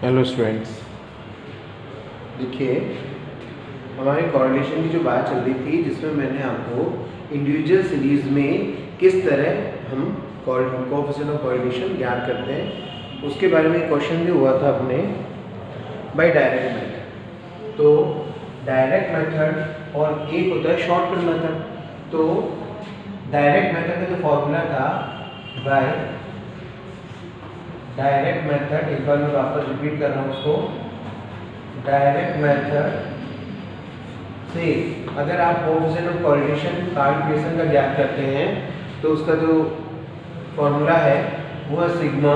Hello students, देखिए हमारे correlation की जो बात चल रही थी जिसमें मैंने आपको इंडिविजुअल सीरीज़ में किस तरह हम कोएफिशिएंट ऑफ कोरिलेशन ज्ञात करते हैं उसके बारे में क्वेश्चन भी हुआ था अपने बाय डायरेक्ट मेथड। तो डायरेक्ट मेथड और एक होता है शॉर्टकट मेथड। तो डायरेक्ट मेथड का जो फॉर्मूला था बाय डायरेक्ट मेथड, एक बार मैं वापस रिपीट कर रहा हूँ उसको। डायरेक्ट मेथड से अगर आप कोएफिशिएंट ऑफ कोरिलेशन कैलकुलेशन का ज्ञात करते हैं तो उसका जो फॉर्मूला है वो है sigma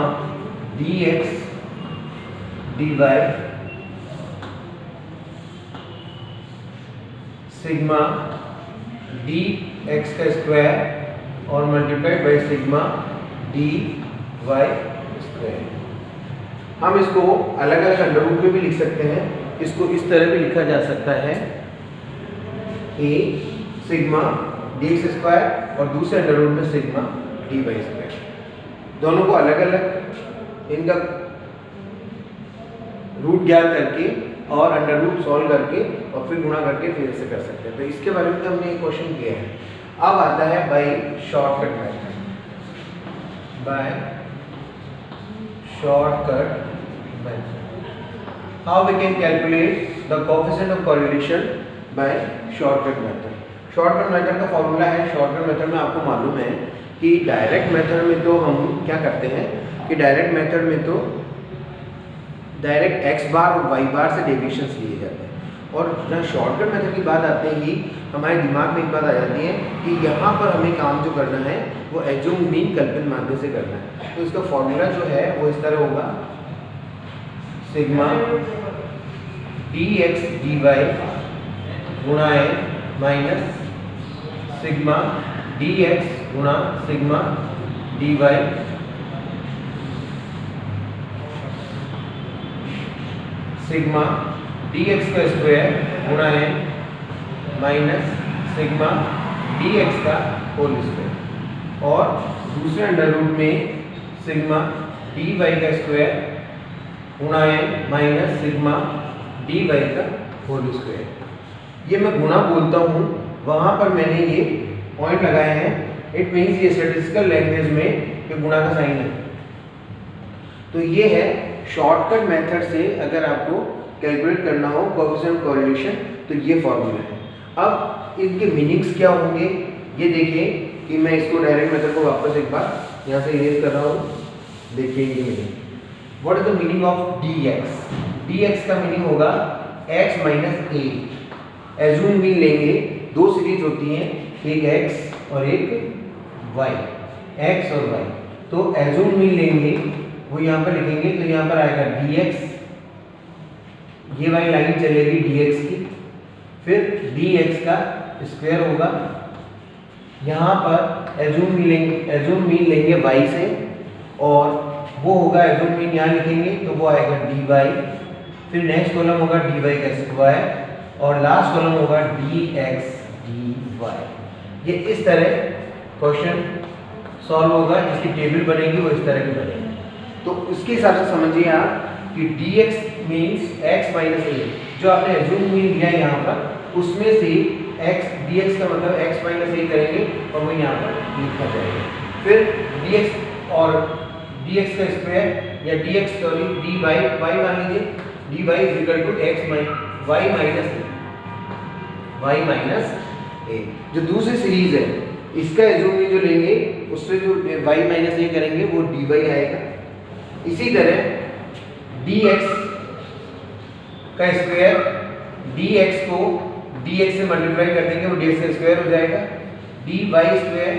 dx dy sigma dx का स्क्वायर और multiplied by sigma dy square. हम इसको अलग अलग अंडर रूट में भी लिख सकते हैं। इसको इस तरह भी लिखा जा सकता है a सिग्मा dx स्क्वायर और दूसरे अंडर रूट में सिग्मा dy स्क्वायर। दोनों को अलग अलग इनका रूट ज्ञात करके और अंडर रूट सॉल्व करके और फिर गुणा करके फिर से कर सकते हैं। तो इसके बारे में हमने एक क्वेश्चन किया है। अब आता है by shortcut method. By shortcut method, how we can calculate the coefficient of correlation by shortcut method। shortcut method का फॉर्मूला है, shortcut method में आपको मालूम है कि डायरेक्ट मेथड में तो हम क्या करते हैं कि डायरेक्ट मेथड में तो डायरेक्ट x बार और y बार से डेविएशंस लिए जाते हैं, और जहाँ शॉर्टकट मेथड की बात आते ही हमारे दिमाग में एक बात आ जाती है कि यहाँ पर हमें काम जो करना है वो एज्यूम मीन कल्पित माध्य से करना है। तो इसका फॉर्मूला जो है वो इस तरह होगा सिग्मा dx dy गुणा माइनस सिग्मा dx गुणा सिग्मा dy सिग्मा dx का स्क्वायर गुणा माइनस सिग्मा dx का होल स्क्वायर और दूसरे अंडर रूट में सिग्मा dy का स्क्वायर गुणा माइनस सिग्मा dy का होल स्क्वायर। ये मैं गुणा बोलता हूँ, वहाँ पर मैंने ये पॉइंट लगाए हैं। इट मीन्स ये स्टैटिस्टिकल लैंग्वेज में ये गुणा का साइन है। तो ये है शॉर्टकट मेथड से अगर आपको कैलकुलेट करना हो कोएफिशिएंट ऑफ कोरिलेशन तो ये फॉर्मूला है। अब इनके मीनिंग्स क्या होंगे ये देखिए कि मैं इसको डायरेक्ट मेथड को वापस एक बार यहाँ से इरेज कर रहा हूँ। देखिए ये meaning, what is the meaning of dx। dx का मीनिंग होगा x minus a। Assume mean लेंगे, दो सीरीज होती हैं, एक x और एक y, x और y। तो एज्यूम मीन लेंगे वो यहाँ पर लिखेंगे, तो यहाँ पर आएगा dx, ये वाली लाइन चलेगी dx की, फिर dx का स्क्वायर होगा। यहाँ पर एज्यूम मीन लेंगे y से और वो होगा एज्यूम मीन यहाँ लिखेंगे तो वो आएगा dy, फिर नेक्स्ट कॉलम होगा dy का स्क्वायर और लास्ट कॉलम होगा dx dy। ये इस तरह क्वेश्चन सॉल्व होगा, जिसकी टेबल बनेगी वो इस तरह की बनेगी। तो उसके हिसाब से समझिए आप कि dx means x minus a, जो आपने एज्यूम मीन लिया है यहाँ पर उसमें से x dx का मतलब x माइनस a करेंगे और वो यहाँ पर लिखा जाएगा। फिर dx और dx का स्क्वायर या dx सॉरी dy y मान लीजिए, dy is equal to x y minus a। जो दूसरी सीरीज है इसका एज्यूम मीन जो लेंगे उससे जो y माइनस a करेंगे वो dy आएगा। इसी तरह dx का स्क्वायर, dx को dx से मल्टीप्लाई कर देंगे वो dx का स्क्वायर हो जाएगा। dy स्क्वायर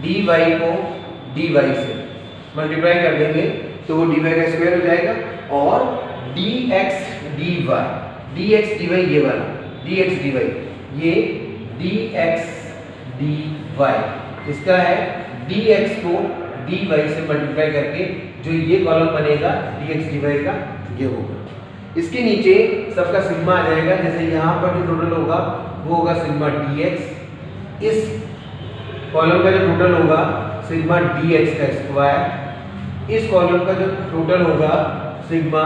dy को dy से मल्टीप्लाई कर देंगे तो वो dy का स्क्वायर हो जाएगा। और dx dy ये वाला dx dy, ये dx dy इसका है dx को dy से मल्टीप्लाई करके जो ये कॉलम बनेगा dx dy का ये होगा। इसके नीचे सबका सिग्मा आ जाएगा, जैसे यहाँ पर जो टोटल होगा वो होगा सिग्मा dx, इस कॉलम का जो टोटल होगा सिग्मा dx का स्क्वायर, इस कॉलम का जो टोटल होगा सिग्मा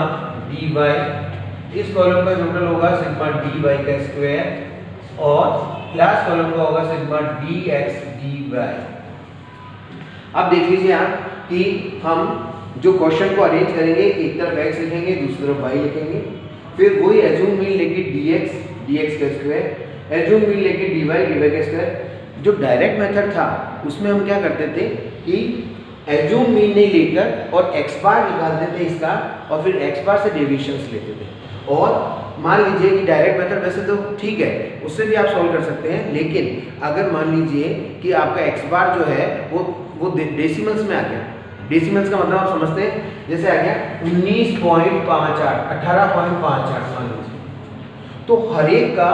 डी वाई, इस कॉलम का टोटल होगा सिग्मा डी वाई का स्क्वायर और लास्ट कॉलम का होगा sigma d x d y. अब देख लीजिए आप कि हम जो क्वेश्चन को अरेंज करेंगे, एक तरफ x लिखेंगे, दूसरी तरफ y लिखेंगे, फिर वही एज्यूम मीन लेके dx का स्क्वायर, एज्यूम मीन लेके dy का स्क्वायर। जो डायरेक्ट मेथड था उसमें हम क्या करते थे कि एज्यूम मीन नहीं लेकर और x बार निकालते थे इसका और फिर x बार से डेविएशंस लेते थे। और मान लीजिए कि डायरेक्ट मेथड वैसे तो ठीक है, उससे भी आप सॉल्व कर सकते हैं, लेकिन अगर मान लीजिए कि आपका x बार जो है वो डेसिमल्स में आ गया। डेसिमल्स का मतलब आप समझते हैं, जैसे आ गया 19.58 18.58 मान लीजिए, तो हर एक का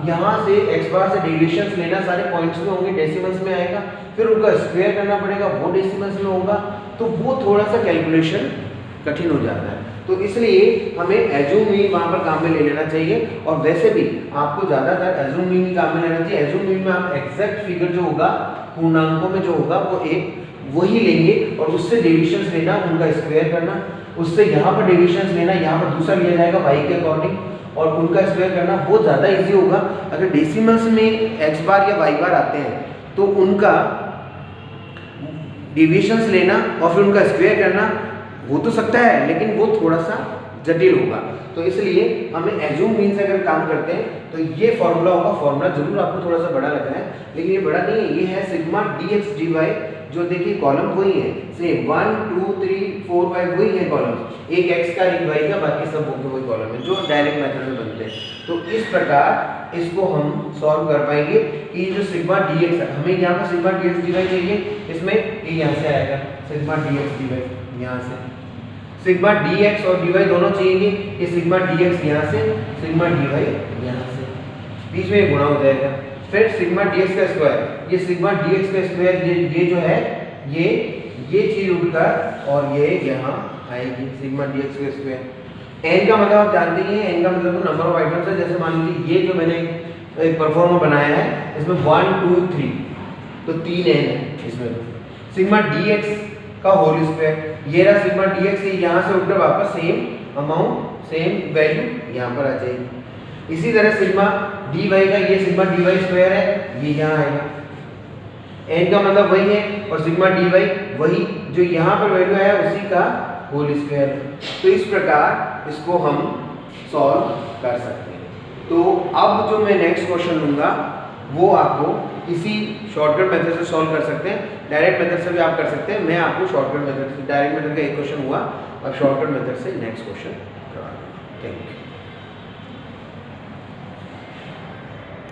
यहाँ से x बार से डेविएशंस लेना, सारे पॉइंट्स में होंगे, डेसिमल्स में आएगा, फिर उनका स्क्वायर करना पड़ेगा, वो डेसिमल्स में होगा, तो वो थोड़ा सा कैलकुलेशन कठिन हो जाता है। तो इसलिए हमें एज्यूम मीन वहाँ पर काम में ले लेना चाहिए। और वैसे भी आपको ज़्यादातर एज्यूम मीन ही काम में लेना चाहिए। एज्यूम मीन में आप एग्जैक्ट फिगर जो होगा, पूर्णांकों में जो होगा, वो एक वही लेंगे और उससे डेविएशंस लेना, उनका स्क्वायर करना, उससे यहाँ पर डेविएशंस लेना, यहाँ पर दूसरा लिया जाएगा y के अकॉर्डिंग और उनका स्क्वायर करना, वो ज़्यादा इजी होगा। अगर डेसिमल्स में x बार या y बार आते हैं तो उनका डेविएशंस लेना और फिर उनका स्क्वायर करना हो तो सकता है, लेकिन वो थोड़ा सा जटिल होगा। तो इसलिए हमें एज्यूम मीन से अगर काम करते हैं तो ये फॉर्मूला होगा। फॉर्मूला जरूर आपको थोड़ा सा बड़ा लगा है, लेकिन ये बड़ा नहीं है, ये है sigma d x d y, जो देखिए कॉलम वही है, सेम 1 2 3 4 5 वही है कॉलम, एक x का एक y का, बाकी सब होंगे वही कॉलम है जो डायरेक्ट मेथड में बनते हैं। तो इस प्रकार इसको हम सॉल्व कर पाएंगे कि जो सिग्मा डी एक्स है, हमें यहाँ पर sigma d x d y चाहिए, इसमें ये यहाँ से आएगा sigma d x d y, यहाँ से सिग्मा डी एक्स और डी वाई दोनों चाहिए, ये सिग्मा डी एक्स यहाँ से, सिग्मा डी वाई यहाँ से, बीच में गुणा हो जाएगा। फिर सिग्मा डी एक्स का स्क्वायर, ये सिग्मा डी एक्स का स्क्वायर, ये जो है ये चीज उठकर और ये यहाँ आएगी सिग्मा डी एक्स का स्क्वायर। एन का मतलब आप जानते ही हैं, एन का मतलब तो नंबर ऑफ आइटम्स है। जैसे मान लीजिए ये जो मैंने एक परफॉर्मा बनाया है, इसमें 1 2 3 तो 3 एन है इसमें। सिग्मा डी एक्स का होल स्क्वायर, ये रहा सिग्मा डी एक्स, यहाँ से उठकर वापस सेम अमाउंट सेम वैल्यू यहाँ पर आ जाएगी। इसी तरह सिग्मा डी वाई का, ये सिग्मा डी वाई स्क्वायर है, ये यहाँ आएगा, एन का मतलब वही है, और सिग्मा डी वाई वही जो यहाँ पर वैल्यू आया उसी का होल स्क्वायर। तो इस प्रकार इसको हम सॉल्व कर सकते हैं। तो अब जो मैं नेक्स्ट क्वेश्चन लूँगा वो आपको इसी शॉर्टकट मेथड से सॉल्व कर सकते हैं, डायरेक्ट मेथड से भी आप कर सकते हैं। मैं आपको शॉर्टकट मेथड से, डायरेक्ट मेथड का एक क्वेश्चन हुआ, अब शॉर्टकट मेथड से नेक्स्ट क्वेश्चन करवा दूँगा। Thank you.